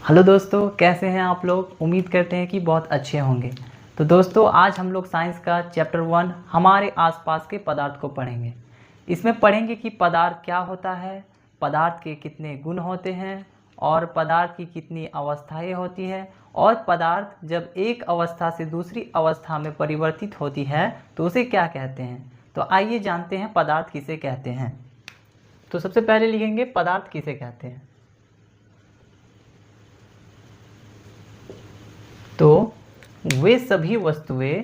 Hello दोस्तों, कैसे हैं आप लोग। उम्मीद करते हैं कि बहुत अच्छे होंगे। तो दोस्तों, आज हम लोग साइंस का चैप्टर 1 हमारे आसपास के पदार्थ को पढ़ेंगे। इसमें पढ़ेंगे कि पदार्थ क्या होता है, पदार्थ के कितने गुण होते हैं और पदार्थ की कितनी अवस्थाएं होती हैं, और पदार्थ जब एक अवस्था से दूसरी अवस्था में परिवर्तित होती है तो उसे क्या कहते हैं। तो आइए जानते हैं पदार्थ किसे कहते हैं। तो सबसे पहले लिखेंगे पदार्थ किसे कहते हैं। तो वे सभी वस्तुएं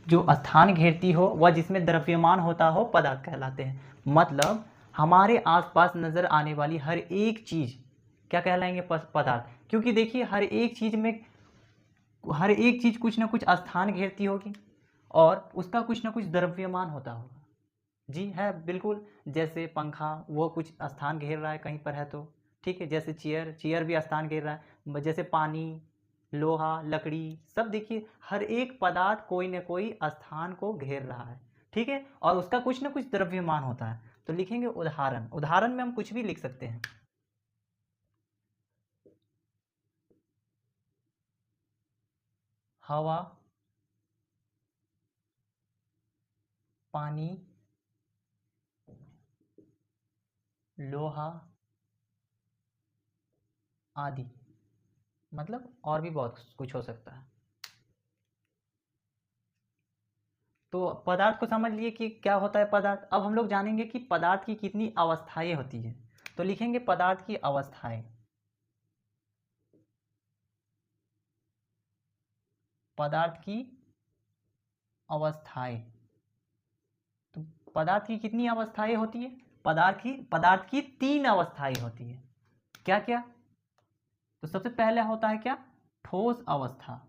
जो स्थान घेरती हो व जिसमें द्रव्यमान होता हो पदार्थ कहलाते हैं। मतलब हमारे आसपास नजर आने वाली हर एक चीज क्या कहलाएंगे, पदार्थ। क्योंकि देखिए हर एक चीज कुछ ना कुछ स्थान घेरती होगी और उसका कुछ ना कुछ द्रव्यमान होता होगा। जी है, बिल्कुल। जैसे पंखा, वो कुछ स्थान घेर रहा है कहीं पर है तो ठीक है। जैसे चेयर चेयर भी स्थान घेर रहा है। जैसे पानी, लोहा, लकड़ी, सब देखिए हर एक पदार्थ कोई न कोई स्थान को घेर रहा है। ठीक है, और उसका कुछ न कुछ द्रव्यमान होता है। तो लिखेंगे उदाहरण। उदाहरण में हम कुछ भी लिख सकते हैं। हवा, पानी, लोहा आदि। मतलब और भी बहुत कुछ हो सकता है। तो पदार्थ को समझ लिए कि क्या होता है पदार्थ। अब हम लोग जानेंगे कि पदार्थ की कितनी अवस्थाएं होती है। तो लिखेंगे पदार्थ की अवस्थाएं। पदार्थ की अवस्थाएं। तो पदार्थ की कितनी अवस्थाएं होती है। पदार्थ की 3 अवस्थाएं होती है। क्या क्या। तो सबसे पहले होता है क्या, ठोस अवस्था,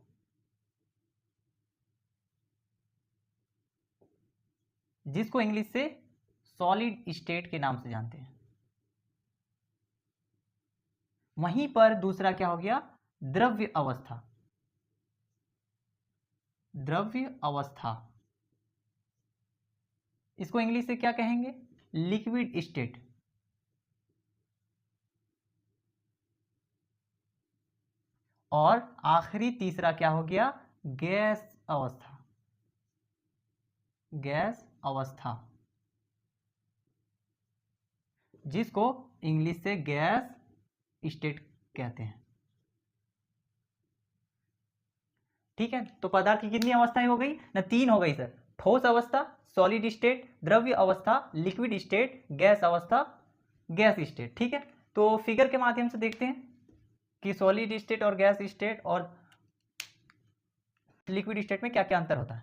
जिसको इंग्लिश से सॉलिड स्टेट के नाम से जानते हैं। वहीं पर दूसरा क्या हो गया, द्रव्य अवस्था। द्रव्य अवस्था, इसको इंग्लिश से क्या कहेंगे, लिक्विड स्टेट। और आखिरी तीसरा क्या हो गया, गैस अवस्था। गैस अवस्था, जिसको इंग्लिश से गैस स्टेट कहते हैं। ठीक है, तो पदार्थ की कितनी अवस्थाएं हो गई ना, 3 हो गई सर। ठोस अवस्था, सॉलिड स्टेट, द्रव्य अवस्था, लिक्विड स्टेट, गैस अवस्था, गैस स्टेट। ठीक है, तो फिगर के माध्यम से देखते हैं कि सॉलिड स्टेट और गैस स्टेट और लिक्विड स्टेट में क्या क्या अंतर होता है।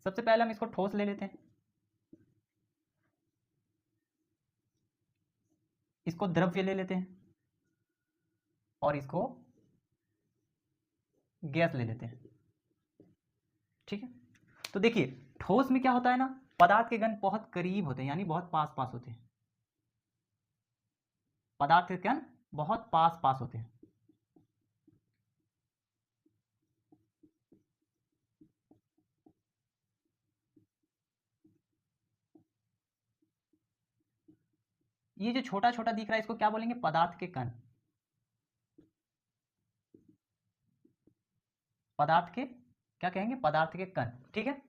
सबसे पहले हम इसको ठोस ले लेते हैं, इसको द्रव्य ले लेते हैं और इसको गैस ले लेते हैं। ठीक है, तो देखिए ठोस में क्या होता है ना, पदार्थ के कण बहुत करीब होते हैं, यानी बहुत पास पास होते हैं। पदार्थ के कण बहुत पास पास होते हैं। ये जो छोटा छोटा दिख रहा है इसको क्या बोलेंगे, पदार्थ के कण। पदार्थ के क्या कहेंगे, पदार्थ के कण। ठीक है,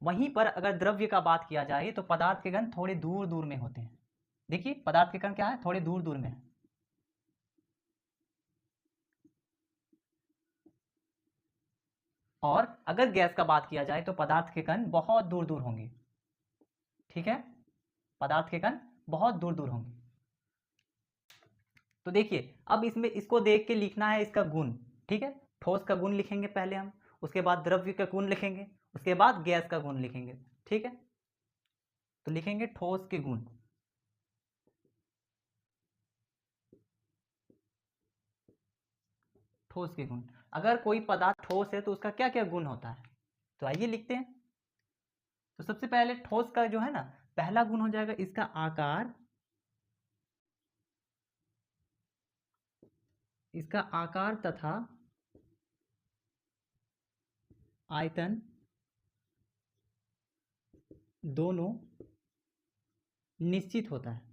वहीं पर अगर द्रव्य का बात किया जाए तो पदार्थ के कण थोड़े दूर दूर में होते हैं। देखिए पदार्थ के कण क्या है, थोड़े दूर दूर में है। और अगर गैस का बात किया जाए तो पदार्थ के कण बहुत दूर दूर होंगे। ठीक है, पदार्थ के कण बहुत दूर दूर होंगे। तो देखिए अब इसमें इसको देख के लिखना है इसका गुण। ठीक है, ठोस का गुण लिखेंगे पहले हम, उसके बाद द्रव्य का गुण लिखेंगे, उसके बाद गैस का गुण लिखेंगे। ठीक है, तो लिखेंगे ठोस के गुण। ठोस के गुण, अगर कोई पदार्थ ठोस है तो उसका क्या क्या गुण होता है। तो आइए लिखते हैं। तो सबसे पहले ठोस का जो है ना, पहला गुण हो जाएगा इसका आकार। इसका आकार तथा आयतन दोनों निश्चित होता है।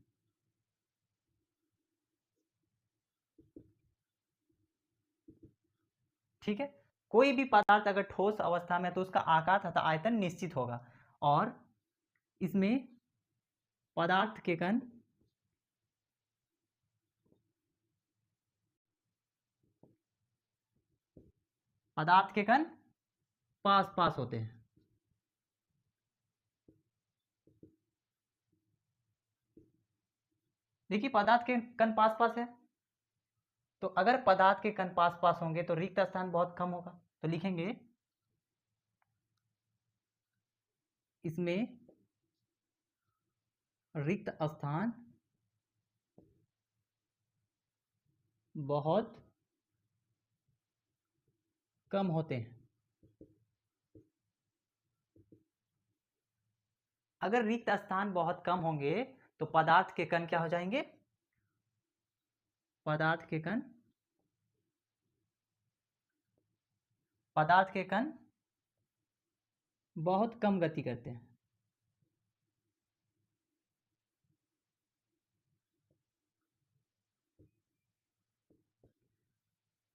ठीक है, कोई भी पदार्थ अगर ठोस अवस्था में है तो उसका आकार तथा आयतन निश्चित होगा, और इसमें पदार्थ के कण पास पास होते हैं। देखिए पदार्थ के कण पास पास है, तो अगर पदार्थ के कण पास पास होंगे तो रिक्त स्थान बहुत कम होगा। तो लिखेंगे इसमें रिक्त स्थान बहुत कम होते हैं। अगर रिक्त स्थान बहुत कम होंगे तो पदार्थ के कण क्या हो जाएंगे? पदार्थ के कण बहुत कम गति करते हैं।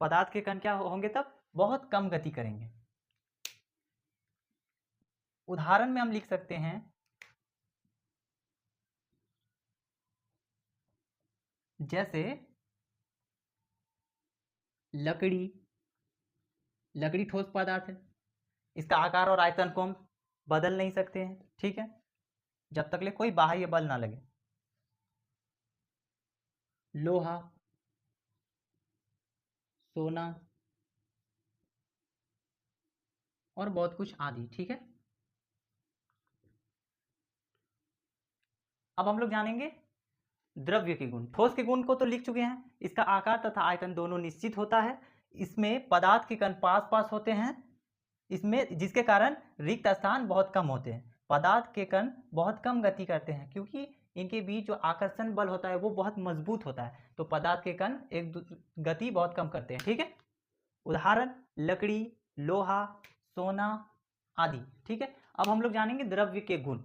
पदार्थ के कण क्या होंगे तब? बहुत कम गति करेंगे। उदाहरण में हम लिख सकते हैं जैसे लकड़ी ठोस पदार्थ है, इसका आकार और आयतन को हम बदल नहीं सकते हैं, ठीक है, जब तक ले कोई बाह्य बल ना लगे। लोहा, सोना और बहुत कुछ आदि, ठीक है। अब हम लोग जानेंगे द्रव्य के गुण। ठोस के गुण को तो लिख चुके हैं, इसका आकार तथा आयतन दोनों निश्चित होता है, इसमें पदार्थ के कण पास पास होते हैं, इसमें जिसके कारण रिक्त स्थान बहुत कम होते हैं। पदार्थ के कण बहुत कम गति करते हैं क्योंकि इनके बीच जो आकर्षण बल होता है वो बहुत मजबूत होता है, तो पदार्थ के कण गति बहुत कम करते हैं, ठीक है। उदाहरण लकड़ी, लोहा, सोना आदि, ठीक है। अब हम लोग जानेंगे द्रव्य के गुण।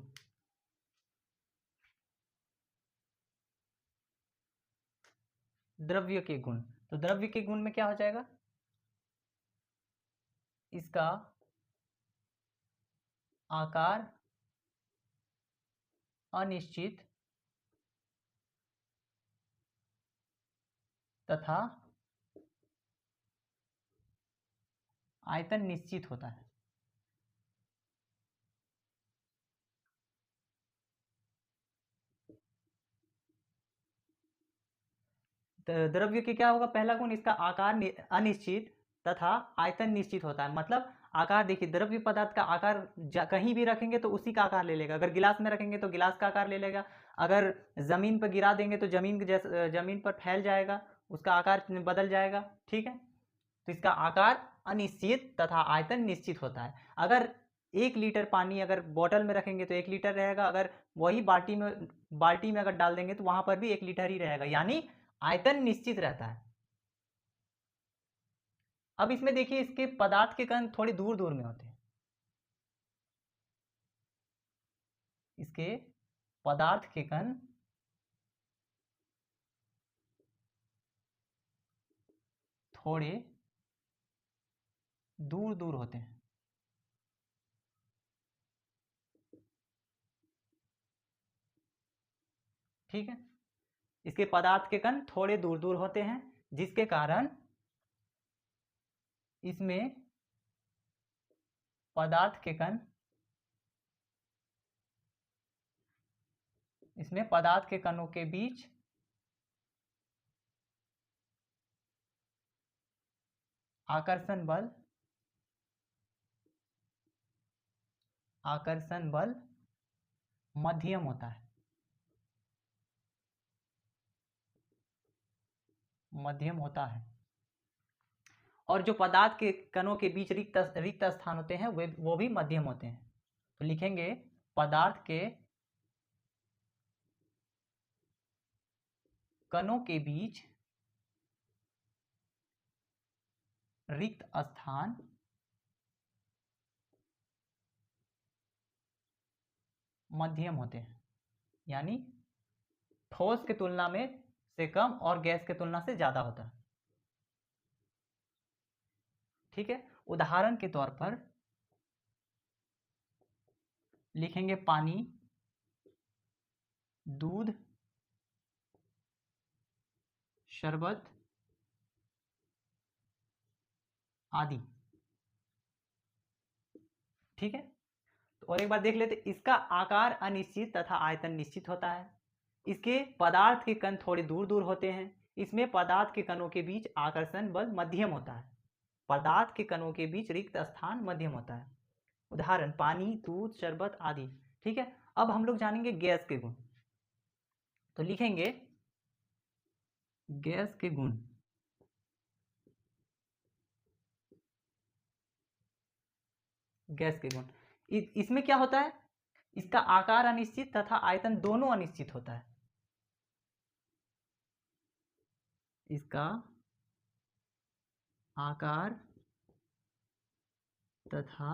द्रव्य के गुण, तो द्रव्य के गुण में क्या हो जाएगा? इसका आकार अनिश्चित तथा आयतन निश्चित होता है। द्रव्य के क्या होगा? पहला गुण इसका आकार अनिश्चित तथा आयतन निश्चित होता है। मतलब आकार देखिए, द्रव्य पदार्थ का आकार कहीं भी रखेंगे तो उसी का आकार ले लेगा। अगर गिलास में रखेंगे तो गिलास का आकार ले लेगा, अगर जमीन पर गिरा देंगे तो जमीन पर फैल जाएगा, उसका आकार बदल जाएगा, ठीक है। तो इसका आकार अनिश्चित तथा आयतन निश्चित होता है। अगर 1 लीटर पानी अगर बोतल में रखेंगे तो 1 लीटर रहेगा, अगर वही बाल्टी में अगर डाल देंगे तो वहां पर भी 1 लीटर ही रहेगा, यानी आयतन निश्चित रहता है। अब इसमें देखिए इसके पदार्थ के कण थोड़ी दूर दूर में होते हैं, इसके पदार्थ के कण थोड़े दूर दूर होते हैं, ठीक है। इसके पदार्थ के कण थोड़े दूर दूर होते हैं, जिसके कारण इसमें पदार्थ के कण कणों के बीच आकर्षण बल मध्यम होता है, और जो पदार्थ के कणों के बीच रिक्त स्थान होते हैं वो भी मध्यम होते हैं। तो लिखेंगे पदार्थ के कणों के बीच रिक्त स्थान मध्यम होते हैं, यानी ठोस की तुलना में से कम और गैस की तुलना से ज़्यादा होता है। ठीक है, उदाहरण के तौर पर लिखेंगे पानी, दूध, शरबत आदि। ठीक है, तो और एक बार देख लेते, इसका आकार अनिश्चित तथा आयतन निश्चित होता है। इसके पदार्थ के कण थोड़े दूर दूर होते हैं। इसमें पदार्थ के कणों के बीच आकर्षण बल मध्यम होता है। पदार्थ के कणों के बीच रिक्त स्थान मध्यम होता है। उदाहरण पानी, दूध, शरबत आदि। ठीक है, अब हम लोग जानेंगे गैस के गुण। तो लिखेंगे गैस के गुण। गैस के गुण इसमें क्या होता है, इसका आकार अनिश्चित तथा आयतन दोनों अनिश्चित होता है। इसका आकार तथा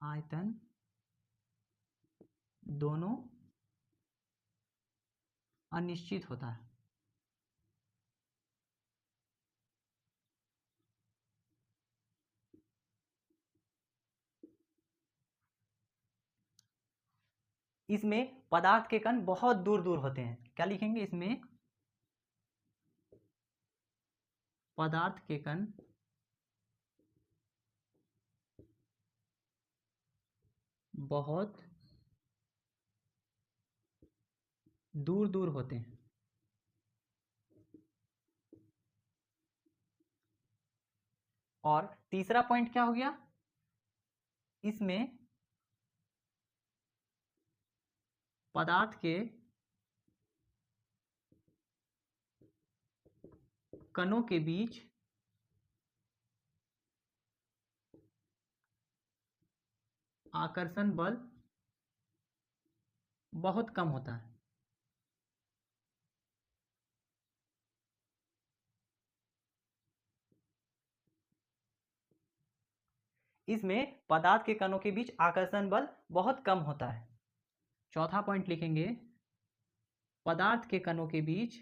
आयतन दोनों अनिश्चित होता है। इसमें पदार्थ के कण बहुत दूर दूर होते हैं। क्या लिखेंगे, इसमें पदार्थ के कण बहुत दूर दूर होते हैं। और तीसरा पॉइंट क्या हो गया, इसमें पदार्थ के कणों के बीच आकर्षण बल बहुत कम होता है। इसमें पदार्थ के कणों के बीच आकर्षण बल बहुत कम होता है। चौथा पॉइंट लिखेंगे, पदार्थ के कणों के बीच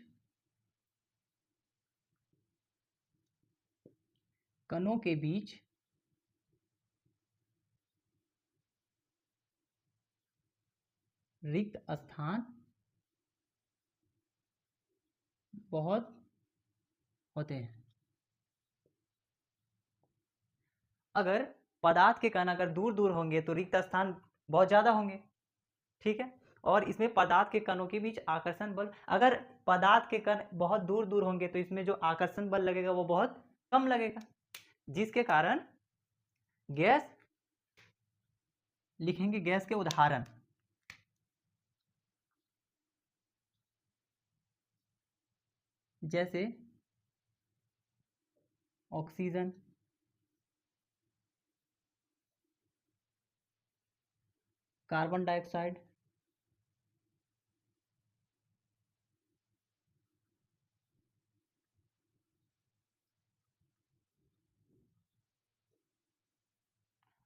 रिक्त स्थान बहुत होते हैं। अगर पदार्थ के कण अगर दूर दूर होंगे तो रिक्त स्थान बहुत ज़्यादा होंगे। ठीक है, और इसमें पदार्थ के कणों के बीच आकर्षण बल, अगर पदार्थ के कण बहुत दूर दूर होंगे तो इसमें जो आकर्षण बल लगेगा वो बहुत कम लगेगा, जिसके कारण गैस, लिखेंगे गैस के उदाहरण। जैसे ऑक्सीजन, कार्बन डाइऑक्साइड,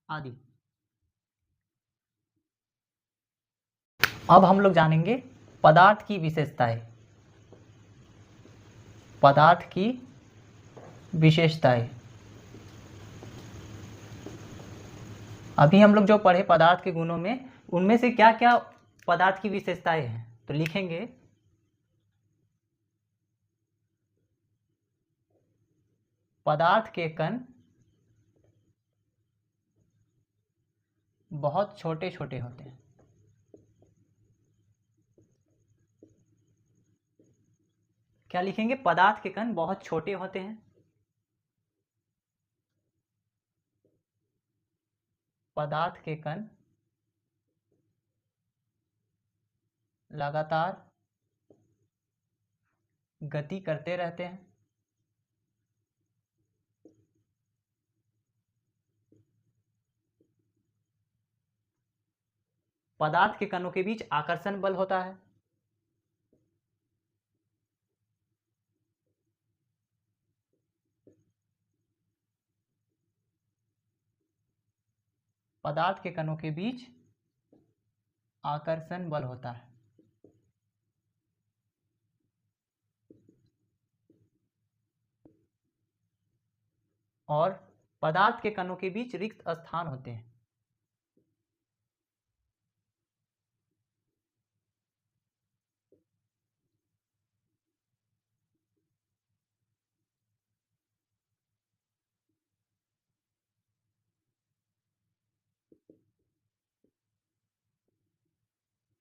आदि। अब हम लोग जानेंगे पदार्थ की विशेषताएं। पदार्थ की विशेषताएं, अभी हम लोग जो पढ़े पदार्थ के गुणों में, उनमें से क्या क्या पदार्थ की विशेषताएं हैं। तो लिखेंगे पदार्थ के कण बहुत छोटे छोटे होते हैं। क्या लिखेंगे, पदार्थ के कण बहुत छोटे होते हैं। पदार्थ के कण लगातार गति करते रहते हैं। पदार्थ के कणों के बीच आकर्षण बल होता है। पदार्थ के कणों के बीच आकर्षण बल होता है। और पदार्थ के कणों के बीच रिक्त स्थान होते हैं।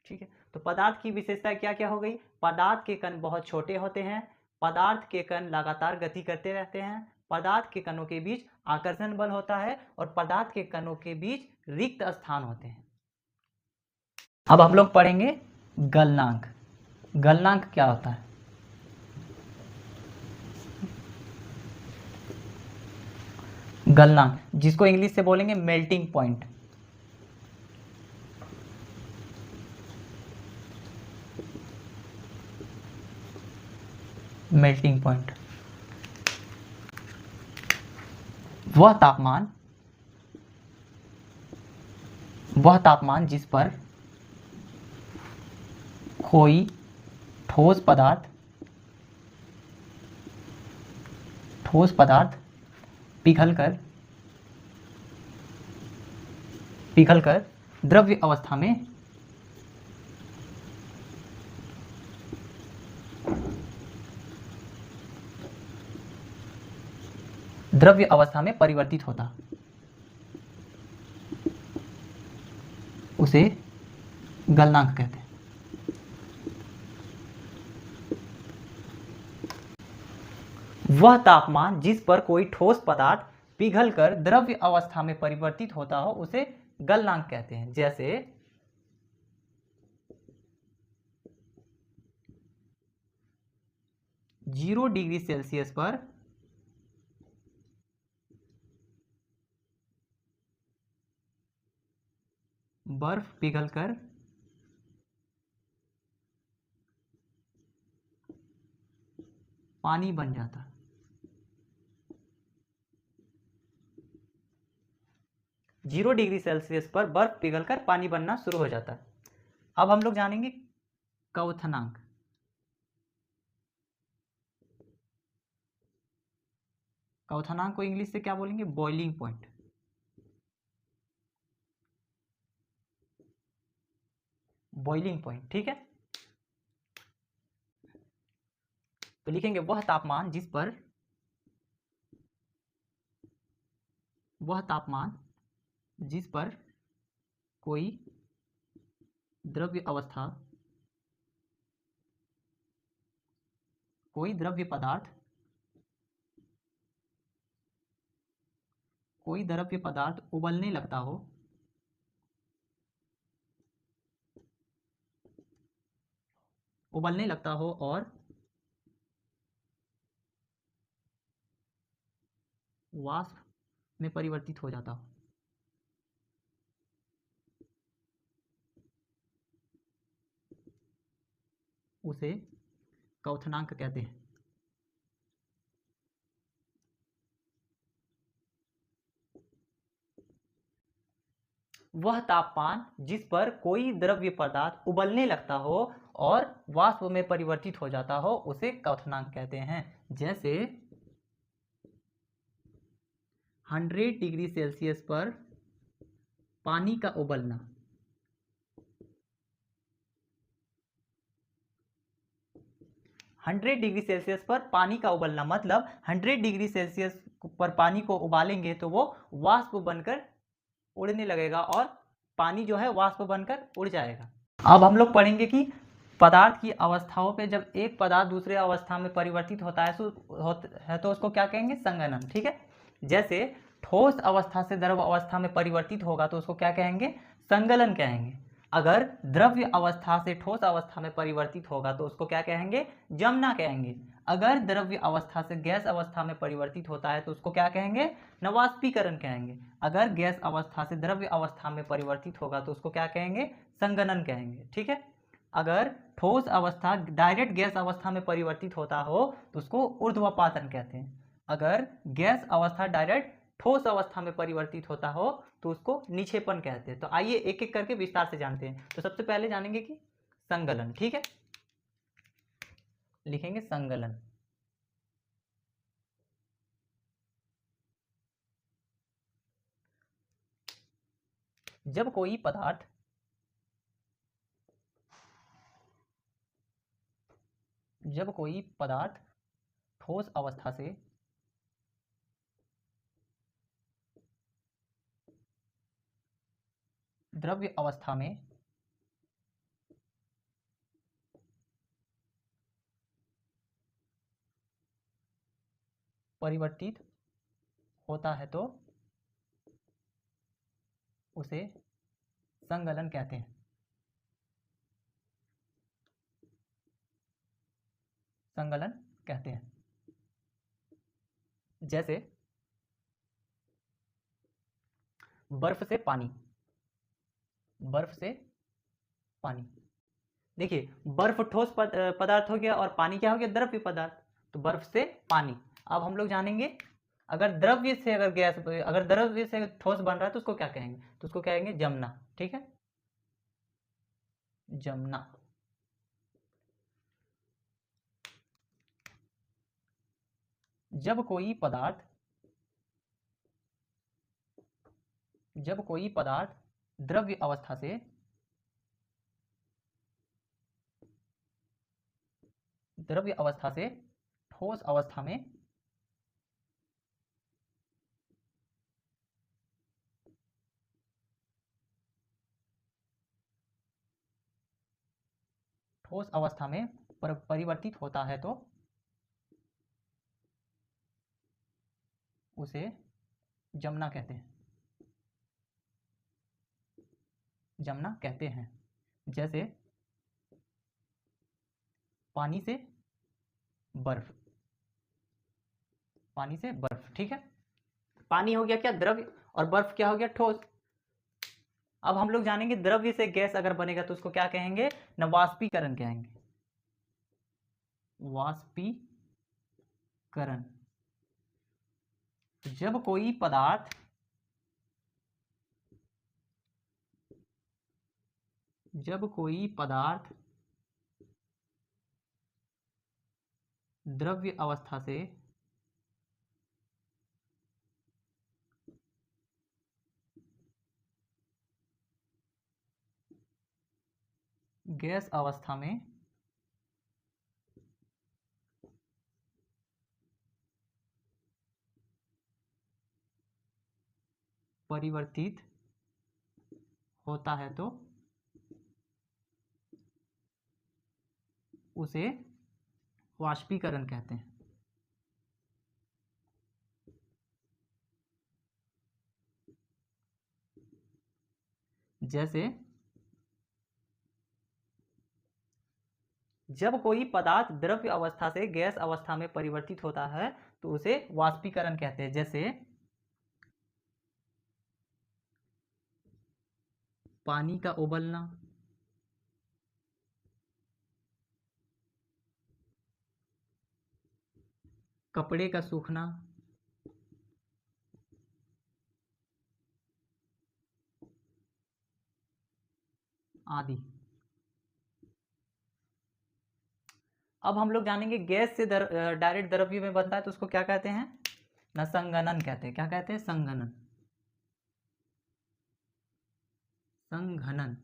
ठीक है, तो पदार्थ की विशेषता क्या क्या हो गई? पदार्थ के कण बहुत छोटे होते हैं, पदार्थ के कण लगातार गति करते रहते हैं, पदार्थ के कणों के बीच आकर्षण बल होता है और पदार्थ के कणों के बीच रिक्त स्थान होते हैं। अब हम लोग पढ़ेंगे गलनांक। गलनांक क्या होता है? गलनांक, जिसको इंग्लिश से बोलेंगे मेल्टिंग पॉइंट। मेल्टिंग पॉइंट वह तापमान जिस पर कोई ठोस पदार्थ पिघलकर द्रव्य अवस्था में परिवर्तित होता, उसे गलनांक कहते हैं। वह तापमान जिस पर कोई ठोस पदार्थ पिघलकर द्रव्य अवस्था में परिवर्तित होता हो उसे गलनांक कहते हैं। जैसे 0 डिग्री सेल्सियस पर बर्फ पिघलकर पानी बन जाता। 0 डिग्री सेल्सियस पर बर्फ पिघलकर पानी बनना शुरू हो जाता है। अब हम लोग जानेंगे क्वथनांक। क्वथनांक को इंग्लिश से क्या बोलेंगे? Boiling point. बॉइलिंग पॉइंट, ठीक है। तो लिखेंगे वह तापमान जिस पर कोई द्रव्य पदार्थ उबलने लगता हो और वाष्प में परिवर्तित हो जाता हो, उसे क्वथनांक कहते हैं। वह तापमान जिस पर कोई द्रव्य पदार्थ उबलने लगता हो और वाष्प में परिवर्तित हो जाता हो उसे क्वथनांक कहते हैं। जैसे 100 डिग्री सेल्सियस पर पानी का उबलना, 100 डिग्री सेल्सियस पर पानी का उबलना मतलब 100 डिग्री सेल्सियस पर पानी को उबालेंगे तो वो वाष्प बनकर उड़ने लगेगा और पानी जो है वाष्प बनकर उड़ जाएगा। अब हम लोग पढ़ेंगे कि पदार्थ की अवस्थाओं पे जब एक पदार्थ दूसरे अवस्था में परिवर्तित होता है तो उसको क्या कहेंगे? संघनन, ठीक है। जैसे ठोस अवस्था से द्रव अवस्था में परिवर्तित होगा तो उसको क्या कहेंगे? संगलन कहेंगे। अगर द्रव्य अवस्था से ठोस अवस्था में परिवर्तित होगा तो उसको क्या कहेंगे? जमना कहेंगे। अगर द्रव्य अवस्था से गैस अवस्था में परिवर्तित होता है तो उसको क्या कहेंगे? नवाष्पीकरण कहेंगे। अगर गैस अवस्था से द्रव्य अवस्था में परिवर्तित होगा तो उसको क्या कहेंगे? संघनन कहेंगे, ठीक है। अगर ठोस अवस्था डायरेक्ट गैस अवस्था में परिवर्तित होता हो तो उसको ऊर्ध्वपातन कहते हैं। अगर गैस अवस्था डायरेक्ट ठोस अवस्था में परिवर्तित होता हो तो उसको निक्षेपण कहते हैं। तो आइए एक एक करके विस्तार से जानते हैं। तो सबसे पहले जानेंगे कि संगलन, ठीक है, लिखेंगे संगलन। जब कोई पदार्थ ठोस अवस्था से द्रव्य अवस्था में परिवर्तित होता है तो उसे संगलन कहते हैं। संगलन कहते हैं। जैसे बर्फ से पानी, बर्फ से पानी। देखिए बर्फ ठोस पदार्थ हो गया और पानी क्या हो गया, द्रव्य पदार्थ। तो बर्फ से पानी। अब हम लोग जानेंगे अगर द्रव्य से अगर गैस, अगर द्रव्य से ठोस बन रहा है तो उसको क्या कहेंगे, तो उसको कहेंगे जमना, ठीक है, जमना। जब कोई पदार्थ द्रव्य अवस्था से ठोस अवस्था में परिवर्तित होता है तो उसे जमना कहते हैं। जमना कहते हैं। जैसे पानी से बर्फ, पानी से बर्फ, ठीक है। पानी हो गया क्या, द्रव्य, और बर्फ क्या हो गया, ठोस। अब हम लोग जानेंगे द्रव्य से गैस अगर बनेगा तो उसको क्या कहेंगे, न वाष्पीकरण कहेंगे। वाष्पीकरण। जब कोई पदार्थ द्रव्य अवस्था से गैस अवस्था में परिवर्तित होता है तो उसे वाष्पीकरण कहते हैं। जैसे जब कोई पदार्थ द्रव्य अवस्था से गैस अवस्था में परिवर्तित होता है तो उसे वाष्पीकरण कहते हैं। जैसे पानी का उबलना, कपड़े का सूखना, आदि। अब हम लोग जानेंगे गैस से डायरेक्ट द्रव्य में बनता है तो उसको क्या कहते हैं, न संघनन कहते हैं। क्या कहते हैं, संघनन। संघनन।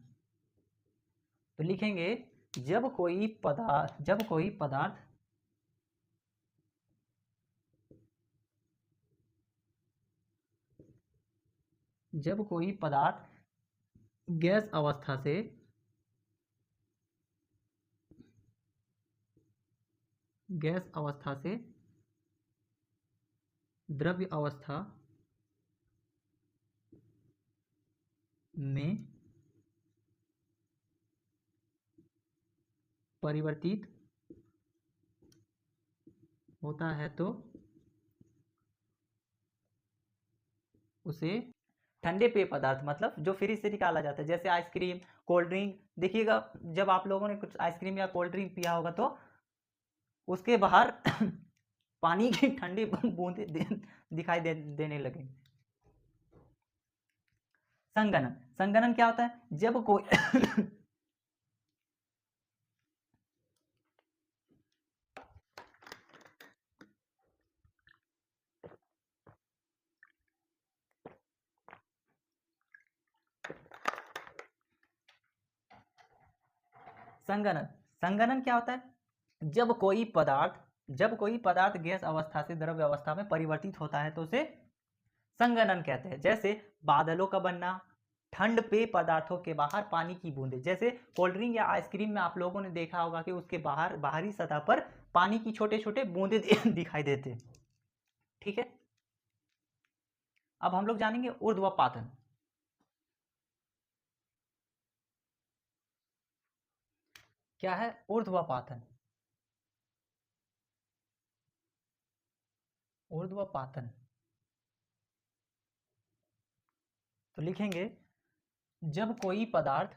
तो लिखेंगे जब कोई पदार्थ गैस अवस्था से द्रव्य अवस्था में परिवर्तित होता है तो उसे ठंडे पेय पदार्थ, मतलब जो फ्रिज से निकाला जाता है, जैसे आइसक्रीम, कोल्ड ड्रिंक। देखिएगा जब आप लोगों ने कुछ आइसक्रीम या कोल्ड ड्रिंक पिया होगा तो उसके बाहर पानी की ठंडी बूंदे दिखाई देने लगे। संघनन, संघनन क्या होता है? जब कोई संघनन, संघनन क्या होता है? जब कोई पदार्थ गैस अवस्था से द्रव्य अवस्था में परिवर्तित होता है तो उसे संघनन कहते हैं। जैसे बादलों का बनना, ठंड पेय पदार्थों के बाहर पानी की बूंदें। जैसे कोल्ड ड्रिंक या आइसक्रीम में आप लोगों ने देखा होगा कि उसके बाहरी सतह पर पानी की छोटे छोटे बूंदे दिखाई देते हैं। ठीक है, अब हम लोग जानेंगे ऊर्ध्वपातन। क्या है ऊर्ध्वपातन? ऊर्ध्वपातन तो लिखेंगे जब कोई पदार्थ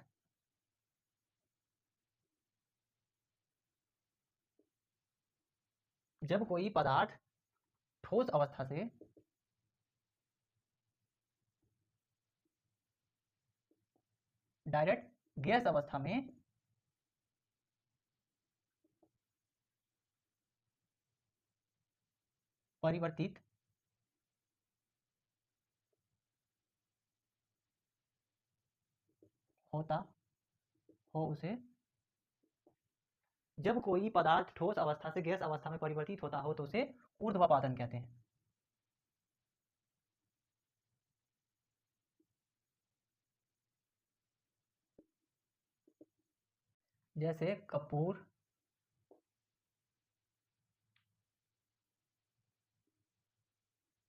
ठोस अवस्था से डायरेक्ट गैस अवस्था में परिवर्तित होता हो उसे, जब कोई पदार्थ ठोस अवस्था से गैस अवस्था में परिवर्तित होता हो तो उसे ऊर्ध्वपातन कहते हैं। जैसे कपूर,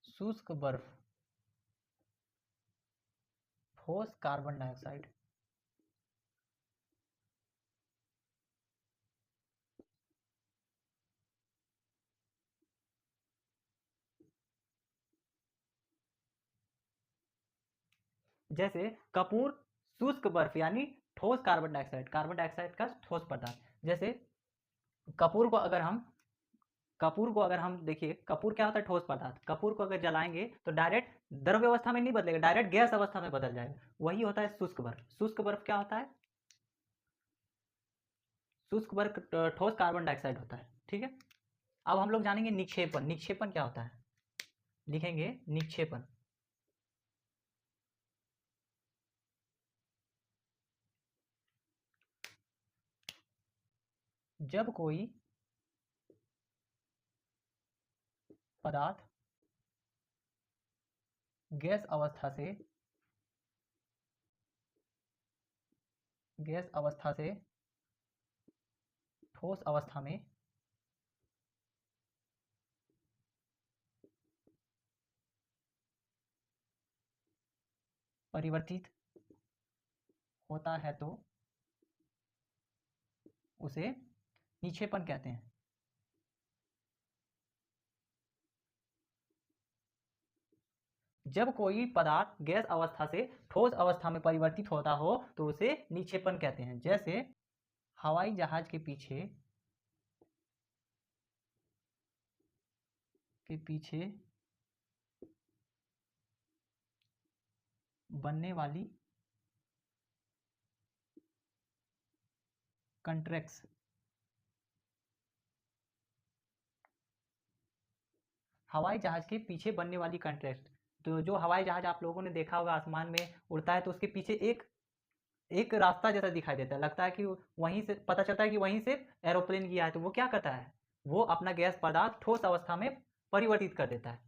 शुष्क बर्फ, ठोस कार्बन डाइऑक्साइड। जैसे कपूर, शुष्क बर्फ यानी ठोस कार्बन डाइऑक्साइड, कार्बन डाइऑक्साइड का ठोस पदार्थ। जैसे कपूर को अगर हम देखिए, कपूर क्या होता है? ठोस पदार्थ। कपूर को अगर जलाएंगे तो डायरेक्ट द्रव्य अवस्था में नहीं बदलेगा, डायरेक्ट गैस अवस्था में बदल जाएगा। वही होता है शुष्क बर्फ। शुष्क बर्फ क्या होता है? शुष्क बर्फ ठोस कार्बन डाइऑक्साइड होता है। ठीक है, अब हम लोग जानेंगे निक्षेपण। निक्षेपण क्या होता है? लिखेंगे निक्षेपण। जब कोई पदार्थ गैस अवस्था से ठोस अवस्था में परिवर्तित होता है तो उसे निक्षेपण कहते हैं। जब कोई पदार्थ गैस अवस्था से ठोस अवस्था में परिवर्तित होता हो तो उसे निक्षेपण कहते हैं। जैसे हवाई जहाज के पीछे बनने वाली कंट्रैक्ट्स, हवाई जहाज के पीछे बनने वाली कंट्रैक्ट। तो जो हवाई जहाज आप लोगों ने देखा होगा आसमान में उड़ता है तो उसके पीछे एक एक रास्ता जैसा दिखाई देता है, लगता है कि वहीं से पता चलता है कि वहीं से एरोप्लेन गया है। तो वो क्या करता है? वो अपना गैस पदार्थ ठोस अवस्था में परिवर्तित कर देता है।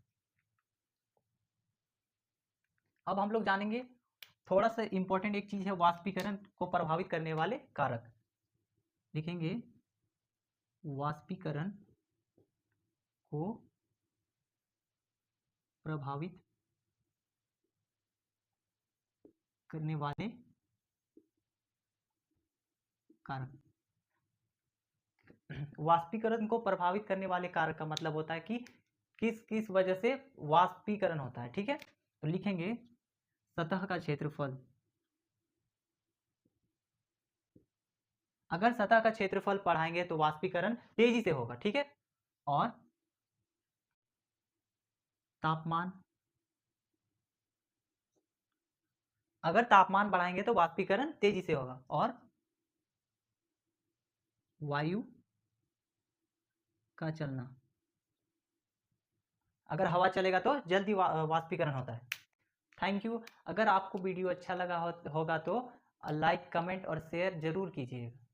अब हम लोग जानेंगे थोड़ा सा इंपॉर्टेंट एक चीज है, वाष्पीकरण को प्रभावित करने वाले कारक। लिखेंगे वाष्पीकरण को प्रभावित करने वाले कारक। वाष्पीकरण को प्रभावित करने वाले कारक का मतलब होता है कि किस किस वजह से वाष्पीकरण होता है। ठीक है, तो लिखेंगे सतह का क्षेत्रफल। अगर सतह का क्षेत्रफल बढ़ाएंगे तो वाष्पीकरण तेजी से होगा। ठीक है, और तापमान, अगर तापमान बढ़ाएंगे तो वाष्पीकरण तेजी से होगा। और वायु का चलना, अगर हवा चलेगा तो जल्दी वाष्पीकरण होता है। Thank you. अगर आपको वीडियो अच्छा लगा होगा तो लाइक, कमेंट और शेयर जरूर कीजिएगा।